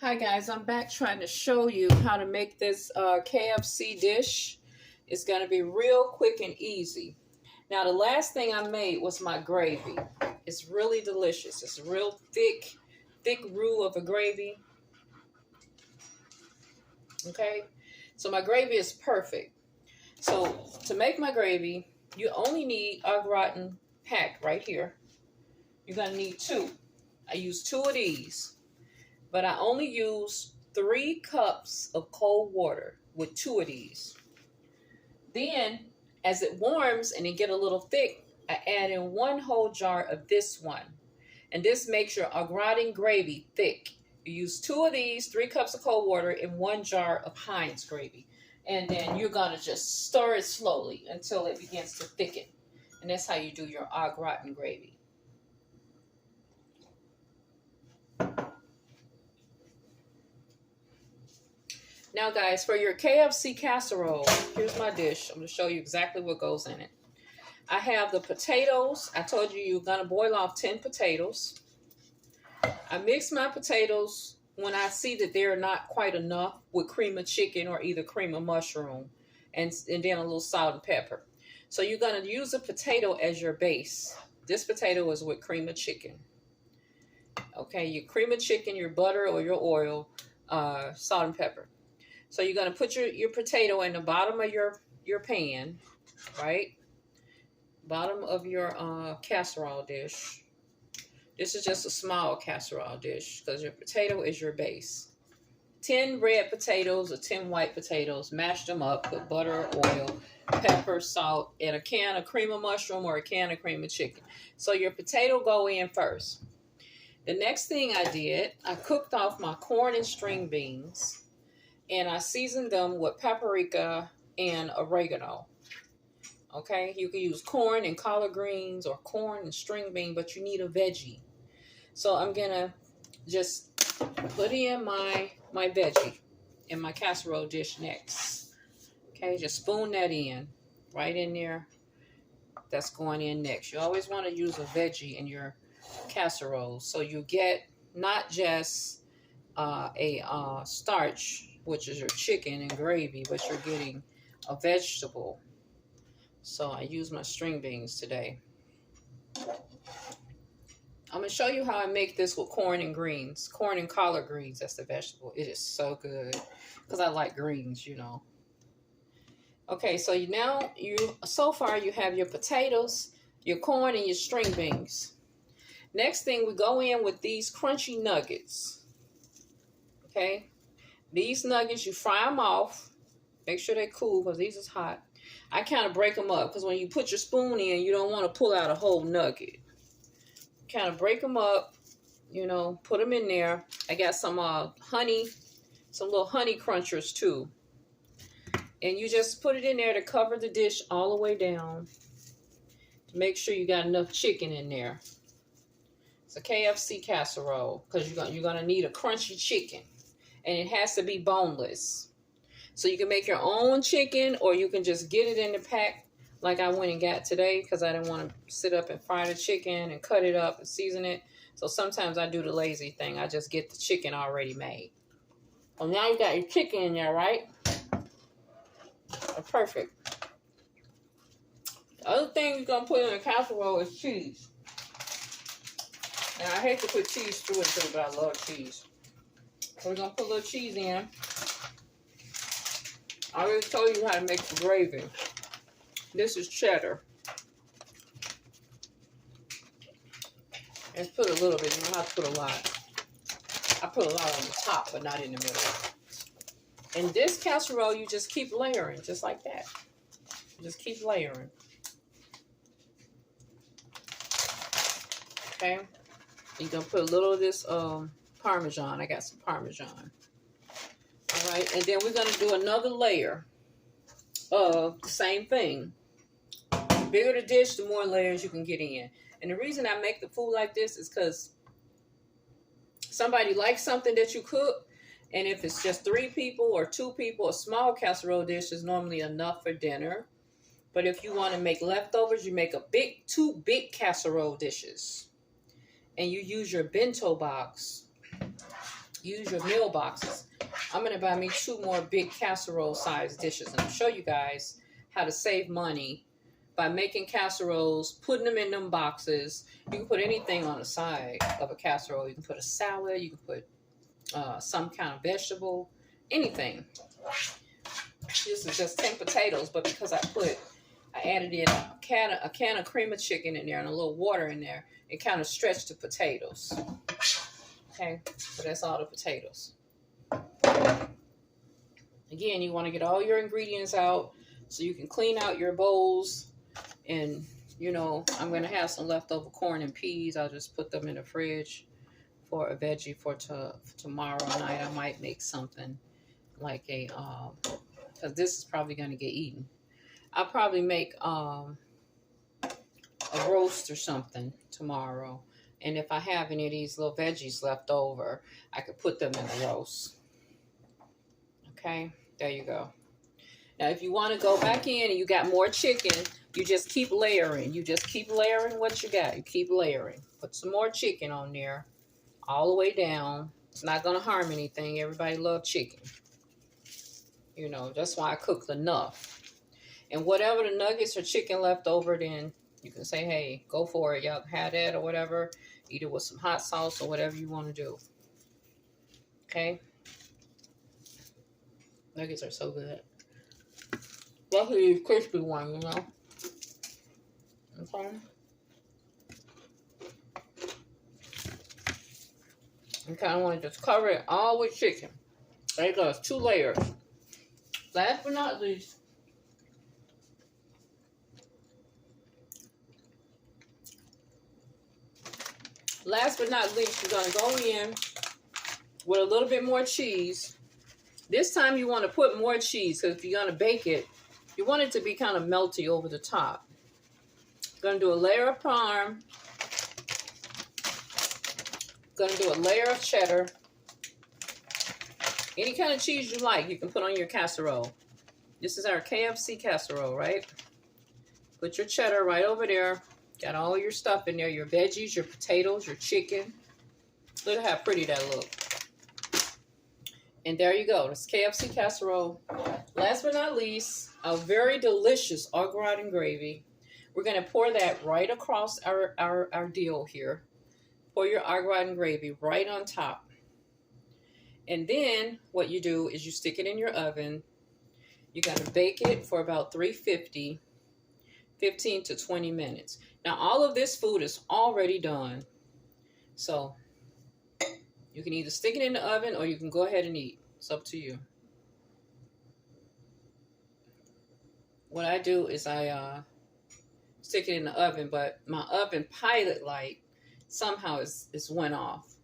Hi guys, I'm back trying to show you how to make this KFC dish. It's going to be real quick and easy. Now the last thing I made was my gravy. It's really delicious. It's a real thick roux of a gravy. Okay, so my gravy is perfect. So to make my gravy, you only need a gratin pack right here. You're going to need two. I use two of these. But I only use 3 cups of cold water with 2 of these. Then, as it warms and it get a little thick, I add in 1 whole jar of this one. And this makes your au gratin gravy thick. You use 2 of these, 3 cups of cold water, and 1 jar of Heinz gravy. And then you're going to just stir it slowly until it begins to thicken. And that's how you do your au gratin gravy. Now guys, for your KFC casserole, here's my dish. I'm going to show you exactly what goes in it. I have the potatoes. I told you you're going to boil off 10 potatoes. I mix my potatoes when I see that they're not quite enough with cream of chicken or either cream of mushroom and then a little salt and pepper. So you're going to use a potato as your base. This potato is with cream of chicken. Okay, your cream of chicken, your butter or your oil, salt and pepper. So you're going to put your potato in the bottom of your pan, right? Bottom of your casserole dish. This is just a small casserole dish because your potato is your base. 10 red potatoes or 10 white potatoes. Mash them up, put butter, oil, pepper, salt, and a can of cream of mushroom or a can of cream of chicken. So your potato go in first. The next thing I did, I cooked off my corn and string beans. And I seasoned them with paprika and oregano. Okay, you can use corn and collard greens or corn and string bean, but you need a veggie. So I'm gonna just put in my veggie in my casserole dish next. Okay, just spoon that in, right in there. That's going in next. You always want to use a veggie in your casserole, so you get not just a starch, which is your chicken and gravy, but you're getting a vegetable. So I use my string beans today. I'm going to show you how I make this with corn and greens. Corn and collard greens, that's the vegetable. It is so good because I like greens, you know. Okay, so so far you have your potatoes, your corn, and your string beans. Next thing, we go in with these crunchy nuggets. Okay. These nuggets, you fry them off. Make sure they're cool because these is hot. I kind of break them up because when you put your spoon in, you don't want to pull out a whole nugget. Kind of break them up, you know, put them in there. I got some honey, some little honey crunchers too. And you just put it in there to cover the dish all the way down. To make sure you got enough chicken in there. It's a KFC casserole because you're gonna need a crunchy chicken. And it has to be boneless. So you can make your own chicken or you can just get it in the pack like I went and got today because I didn't want to sit up and fry the chicken and cut it up and season it. So sometimes I do the lazy thing. I just get the chicken already made. Well, now you got your chicken in there, right? Perfect. The other thing you're going to put in a casserole is cheese. And I hate to put cheese through it, but I love cheese. So we're going to put a little cheese in. I already told you how to make the gravy. This is cheddar. And put a little bit. You don't have to put a lot. I put a lot on the top, but not in the middle. In this casserole, you just keep layering, just like that. Just keep layering. Okay? You're going to put a little of this Parmesan. I got some Parmesan. All right, and then we're going to do another layer of the same thing. The bigger the dish, the more layers you can get in. And the reason I make the food like this is because somebody likes something that you cook, and if it's just 3 people or 2 people, a small casserole dish is normally enough for dinner. But if you want to make leftovers, you make 2 big casserole dishes. And you use your bento box use your meal boxes. I'm going to buy me 2 more big casserole sized dishes, and I'll show you guys how to save money by making casseroles, putting them in them boxes. You can put anything on the side of a casserole. You can put a salad, you can put some kind of vegetable, anything. This is just 10 potatoes, but because I added in a can of cream of chicken in there and a little water in there, it kind of stretched the potatoes. Okay, so that's all the potatoes. Again, you want to get all your ingredients out so you can clean out your bowls. And, you know, I'm going to have some leftover corn and peas. I'll just put them in the fridge for a veggie for tomorrow night. I might make something like a, because this is probably going to get eaten. I'll probably make a roast or something tomorrow. And if I have any of these little veggies left over, I could put them in the roast. Okay, there you go. Now, if you want to go back in and you got more chicken, you just keep layering. You just keep layering what you got. You keep layering. Put some more chicken on there all the way down. It's not going to harm anything. Everybody loves chicken. You know, that's why I cooked enough. And whatever the nuggets or chicken left over, then you can say, hey, go for it. Y'all have that or whatever. Either with some hot sauce or whatever you want to do. Okay? Nuggets are so good. Especially these crispy ones, you know? Okay? You kind of want to just cover it all with chicken. There you go. It's 2 layers. Last but not least, you're going to go in with a little bit more cheese. This time you want to put more cheese because if you're going to bake it, you want it to be kind of melty over the top. Going to do a layer of parm. Going to do a layer of cheddar. Any kind of cheese you like, you can put on your casserole. This is our KFC casserole, right? Put your cheddar right over there. Got all your stuff in there, your veggies, your potatoes, your chicken. Look at how pretty that looks. And there you go. This KFC casserole. Last but not least, a very delicious au gratin gravy. We're going to pour that right across our deal here. Pour your au gratin gravy right on top. And then what you do is you stick it in your oven. You got to bake it for about 350, 15 to 20 minutes. Now, all of this food is already done. So you can either stick it in the oven or you can go ahead and eat. It's up to you. What I do is I stick it in the oven, but my oven pilot light somehow is went off.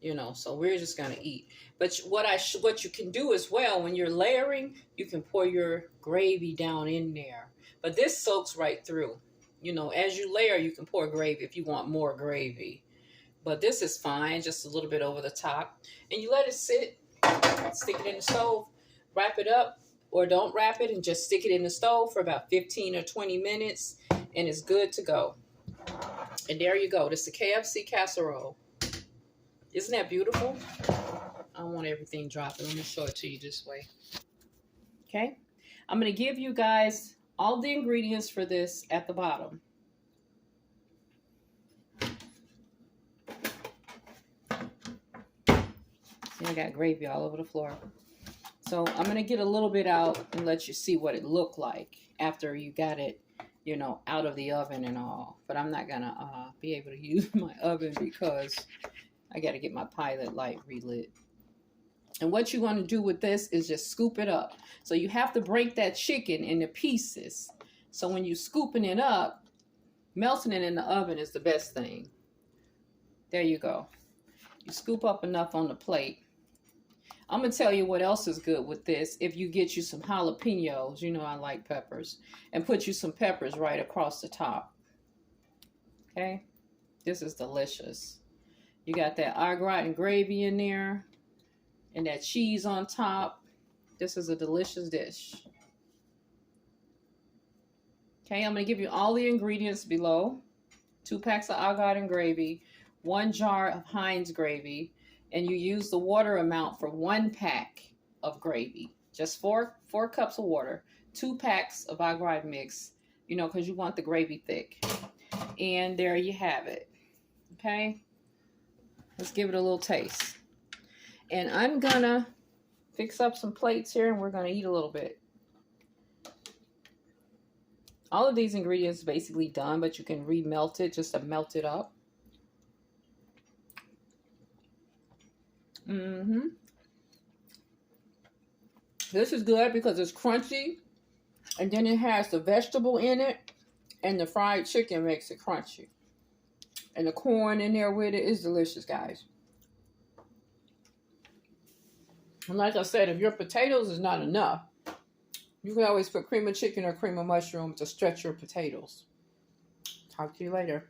You know, so we're just going to eat. But what you can do as well, when you're layering, you can pour your gravy down in there. But this soaks right through. You know, as you layer, you can pour gravy if you want more gravy. But this is fine, just a little bit over the top. And you let it sit, stick it in the stove, wrap it up, or don't wrap it and just stick it in the stove for about 15 or 20 minutes, and it's good to go. And there you go. This is the KFC casserole. Isn't that beautiful? I don't want everything dropping. Let me show it to you this way. Okay. I'm going to give you guys all the ingredients for this at the bottom. See, I got gravy all over the floor. So I'm going to get a little bit out and let you see what it looked like after you got it, you know, out of the oven and all. But I'm not going to be able to use my oven because I got to get my pilot light relit. And what you want to do with this is just scoop it up. So you have to break that chicken into pieces. So when you're scooping it up, melting it in the oven is the best thing. There you go. You scoop up enough on the plate. I'm going to tell you what else is good with this. If you get you some jalapenos, you know I like peppers, and put you some peppers right across the top. Okay? This is delicious. You got that au gratin gravy in there and that cheese on top. This is a delicious dish. Okay, I'm going to give you all the ingredients below. 2 packs of au gratin gravy, 1 jar of Heinz gravy, And you use the water amount for 1 pack of gravy. Just four cups of water, 2 packs of our gravy mix, you know, because you want the gravy thick. And there you have it. Okay, let's give it a little taste. And I'm gonna fix up some plates here, and we're gonna eat a little bit. All of these ingredients basically done, but you can remelt it just to melt it up. This is good because it's crunchy, and then it has the vegetable in it, and the fried chicken makes it crunchy. And the corn in there with it is delicious, guys. And like I said, if your potatoes is not enough, you can always put cream of chicken or cream of mushroom to stretch your potatoes. Talk to you later.